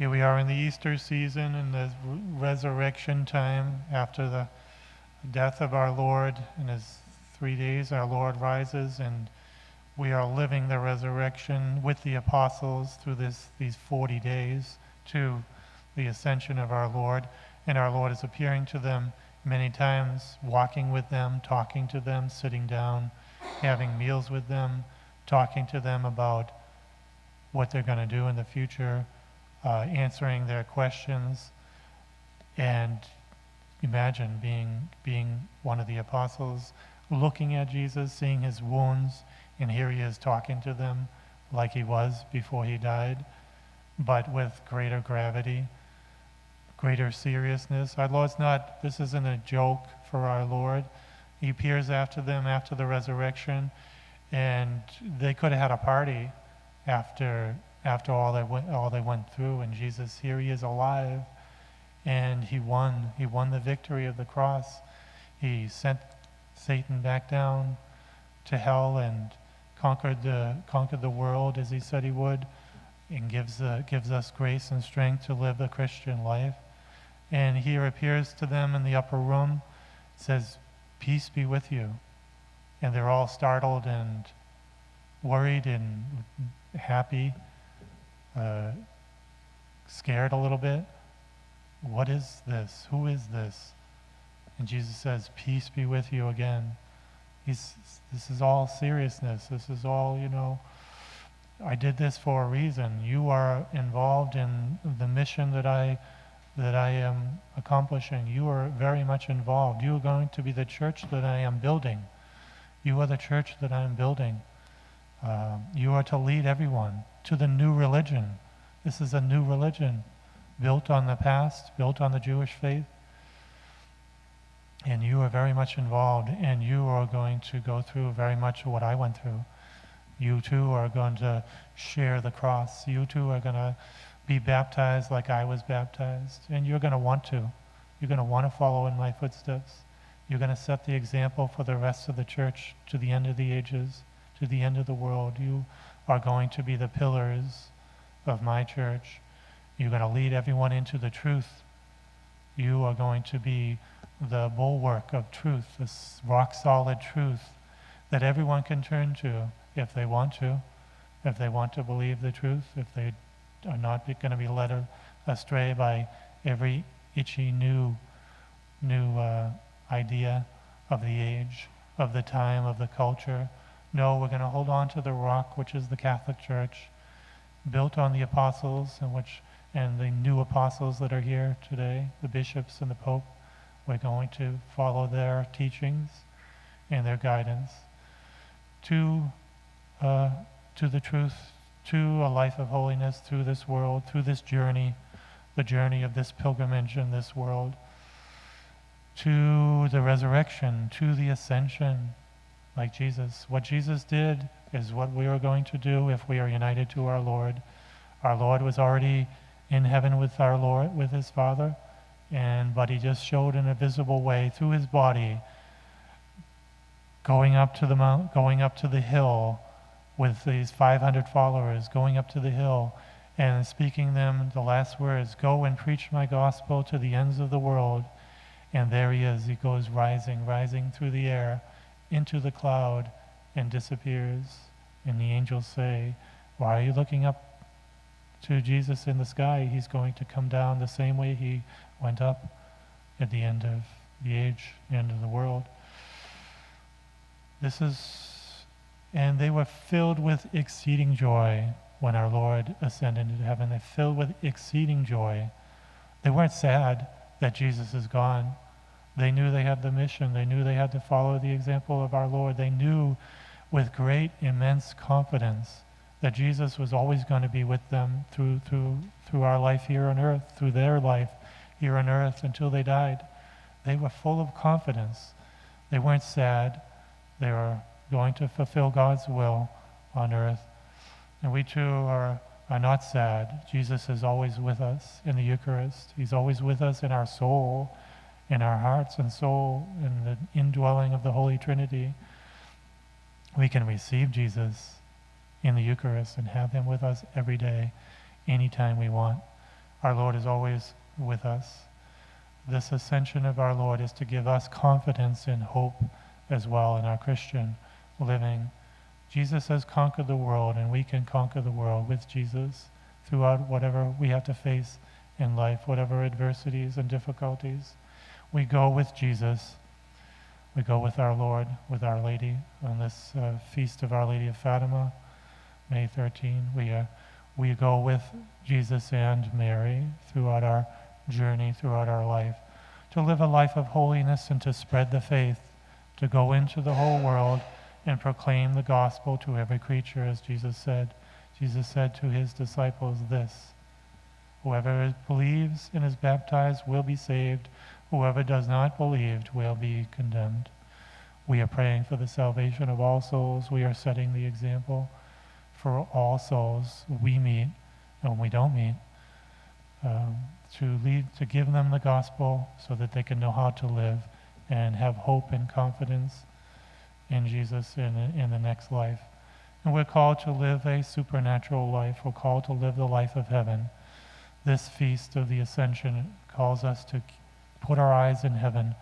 Here we are in the Easter season, in the resurrection time. After the death of our Lord, in his 3 days, our Lord rises, and we are living the resurrection with the apostles through these 40 days to the ascension of our Lord. And our Lord is appearing to them many times, walking with them, talking to them, sitting down, having meals with them, talking to them about what they're going to do in the future, answering their questions. And imagine being one of the apostles, looking at Jesus, seeing his wounds, and here he is talking to them like he was before he died, but with greater gravity, greater seriousness. Our Lord's not, this isn't a joke for our Lord. He appears after them after the resurrection, and they could have had a party after all they went through, and Jesus, here he is alive, and he won the victory of the cross. He sent Satan back down to hell and conquered the world as he said he would, and gives us grace and strength to live the Christian life. And he appears to them in the upper room, says, "Peace be with you." And they're all startled and worried and happy, scared a little bit. What is this? Who is this? And Jesus says, "Peace be with you" again. This is all seriousness. This is all, I did this for a reason. You are involved in the mission that I am accomplishing. You are very much involved. You are going to be the church that I am building. You are the church that I am building. You are to lead everyone to the new religion. This is a new religion built on the past, built on the Jewish faith. And you are very much involved, and you are going to go through very much what I went through. You too are going to share the cross. You too are going to be baptized like I was baptized. And you're going to want to. You're going to want to follow in my footsteps. You're going to set the example for the rest of the church to the end of the ages, to the end of the world. You are going to be the pillars of my church. You're going to lead everyone into the truth. You are going to be the bulwark of truth, this rock-solid truth that everyone can turn to if they want to believe the truth, if they are not going to be led astray by every itchy new idea of the age, of the time, of the culture. No, we're going to hold on to the rock, which is the Catholic Church, built on the apostles and the new apostles that are here today, the bishops and the Pope. We're going to follow their teachings and their guidance to the truth, to a life of holiness through this world, through this journey, the journey of this pilgrimage in this world, to the resurrection, to the ascension, like Jesus. What Jesus did is what we are going to do if we are united to our Lord. Our Lord was already in heaven with our Lord, with his Father, but he just showed in a visible way through his body, going up to the mount, going up to the hill with these 500 followers, going up to the hill and speaking them the last words, "Go and preach my gospel to the ends of the world." And there he is. He goes rising through the air into the cloud and disappears. And the angels say, "Why are you looking up to Jesus in the sky? He's going to come down the same way he went up at the end of the age, end of the world." And they were filled with exceeding joy when our Lord ascended into heaven. They're filled with exceeding joy. They weren't sad that Jesus is gone. They knew they had the mission. They knew they had to follow the example of our Lord. They knew with great, immense confidence that Jesus was always going to be with them through our life here on earth, through their life here on earth until they died. They were full of confidence. They weren't sad. They were going to fulfill God's will on earth. And we too are not sad. Jesus is always with us in the Eucharist. He's always with us in our soul, in our hearts and soul, in the indwelling of the Holy Trinity. We can receive Jesus in the Eucharist and have him with us every day, anytime we want. Our Lord is always with us. This ascension of our Lord is to give us confidence and hope as well in our Christian living. Jesus has conquered the world, and we can conquer the world with Jesus throughout whatever we have to face in life, whatever adversities and difficulties. We go with Jesus. We go with our Lord, with Our Lady on this feast of Our Lady of Fatima, May 13. We go with Jesus and Mary throughout our journey, throughout our life, to live a life of holiness and to spread the faith, to go into the whole world and proclaim the gospel to every creature, as Jesus said. Jesus said to his disciples this: whoever believes and is baptized will be saved. Whoever does not believe will be condemned. We are praying for the salvation of all souls. We are setting the example for all souls we meet and we don't meet, to give them the gospel so that they can know how to live and have hope and confidence in Jesus in the next life. And we're called to live a supernatural life. We're called to live the life of heaven. This feast of the Ascension calls us to put our eyes in heaven,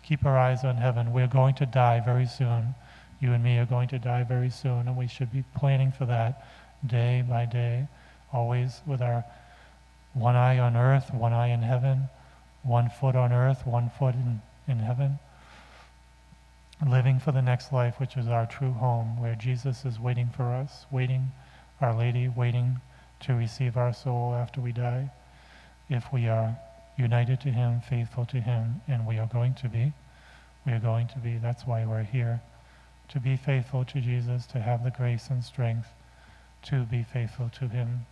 keep our eyes on heaven. We're going to die very soon. You and me are going to die very soon, and we should be planning for that day by day, always with our one eye on earth, one eye in heaven, 1 foot on earth, 1 foot in heaven, living for the next life, which is our true home, where Jesus is waiting for us, waiting, Our Lady waiting to receive our soul after we die, if we are united to him, faithful to him, and we are going to be. That's why we're here, to be faithful to Jesus, to have the grace and strength to be faithful to him.